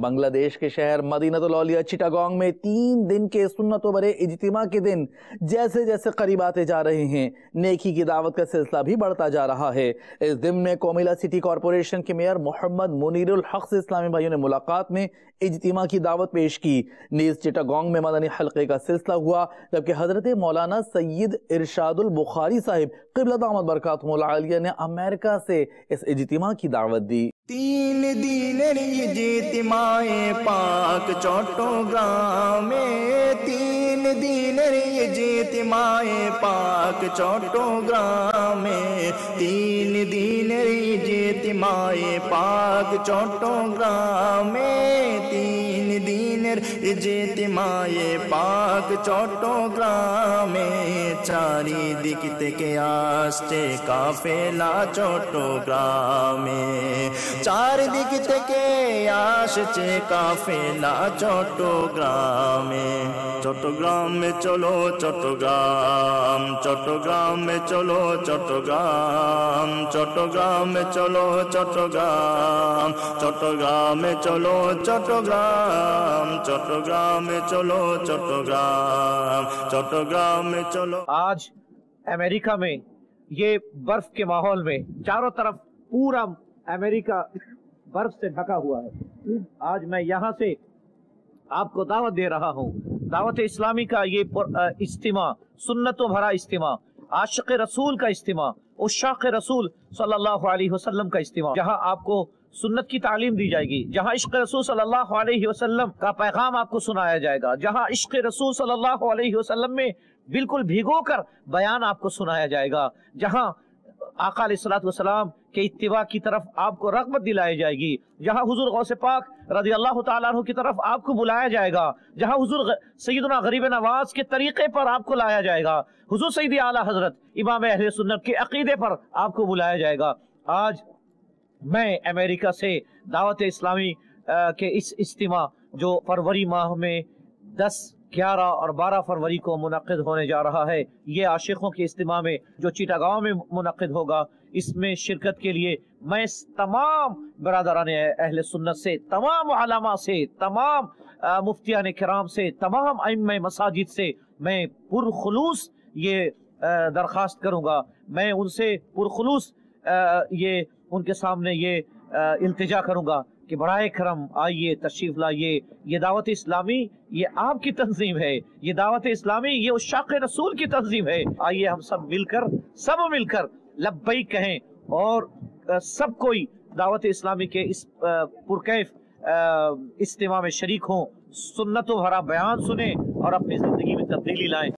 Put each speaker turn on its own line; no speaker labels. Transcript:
बांग्लादेश के शहर मदीनतुल औलिया चिटागोंग में 3 दिन के सुन्नतों भरे इज्तिमा के दिन जैसे जैसे करीब आते जा रहे हैं, नेकी की दावत का सिलसिला भी बढ़ता जा रहा है। इस दिन में कोमिला सिटी कॉरपोरेशन के मेयर मोहम्मद मुनीरुल हक से इस्लामी भाइयों ने मुलाकात में इज्तिमा की दावत पेश की। नीज चिटागोंग में मदनी हल्के का सिलसिला हुआ, जबकि हजरत मौलाना सैयद इरशादुल बुखारी साहिब क़िबला दामत बरकातुहुल आलिया ने अमेरिका से इस इज्तिमा की दावत दी।
3 দিনের ইজতিমায়ে পাক চট্টগ্রামে, 3 দিনের ইজতিমায়ে পাক চট্টগ্রামে, 3 দিনের ইজতিমায়ে পাক চট্টগ্রামে, 3 দিনের ইজতিমায়ে পাক চট্টগ্রামে, চারিদিক থেকে আসছে কাফেলা চট্টগ্রামে, চারদিক থেকে আসছে কাফেলা চট্টগ্রামে। চট্টগ্রামে চলো চট্টগ্রাম, চট্টগ্রামে চলো চট্টগ্রাম, চট্টগ্রামে চলো চট্টগ্রাম, চট্টগ্রামে চলো চট্টগ্রাম, চট্টগ্রামে চলো চট্টগ্রাম, চট্টগ্রামে চলো।
आज अमेरिका में ये बर्फ के माहौल में चारों तरफ पूरा अमेरिका बर्फ से ढका हुआ है। आज मैं यहाँ से आपको दावत दे रहा हूँ। दावत इस्लामी का ये इज्तिमा, सुन्नतों भरा इज्तिमा, आशिक़ रसूल का इज्तिमा, उश्शाक़ रसूल सल्लल्लाहु अलैहि वसल्लम का इज्तिमा, जहाँ आपको सुन्नत की तालीम दी जाएगी, जहाँ इश्क़ रसूल सल्लल्लाहु अलैहि वसल्लम का पैगाम आपको सुनाया जाएगा, जहाँ इश्क़ रसूल सल्लल्लाहु अलैहि वसल्लम में बिल्कुल भिगो कर बयान आपको सुनाया जाएगा, जहाँ आका अलैहिस्सलातु वस्सलाम के इत्तिबा की तरफ आपको रग़बत दिलाई जाएगी, जहाँ हुज़ूर गौसे पाक रज़ियल्लाहु ताला अन्हु की तरफ आपको बुलाया जाएगा, जहाँ हुज़ूर सैयदना गरीब नवाज के तरीक़े पर आपको लाया जाएगा, हुज़ूर सैयदी आला हज़रत इमाम अहले सुन्नत के अक़ीदे पर आपको बुलाया जाएगा। आज मैं अमेरिका से दावत इस्लामी के इस इज्तिमा जो फरवरी माह में 10, 11 और 12 फरवरी को मुनक़्क़िद होने जा रहा है, ये आशिकों के इज्तिमा में जो चिटागांव में मुनक़्क़िद होगा, इसमें शिरकत के लिए मैं तमाम बरादरान अहले सुन्नत से, तमाम उलमा से, तमाम मुफ्तियान किराम से, तमाम अइम्मा मसाजिद से मैं पुरखुलूस ये दरख्वास्त करूँगा, मैं उनसे पुरखुलूस ये उनके सामने ये इल्तिजा करूँगा कि बराए करम आइए, तशरीफ लाइए। ये दावत इस्लामी ये आपकी तंजीम है, ये दावत इस्लामी ये उश्शाक़ रसूल की तंजीम है। आइए हम सब मिलकर लब्बैक कहें और सब कोई दावत इस्लामी के इस पुरकैफ इज्तिमा में शरीक हों, सुन्नतों भरा बयान सुने और अपनी जिंदगी में तब्दीली लाएं।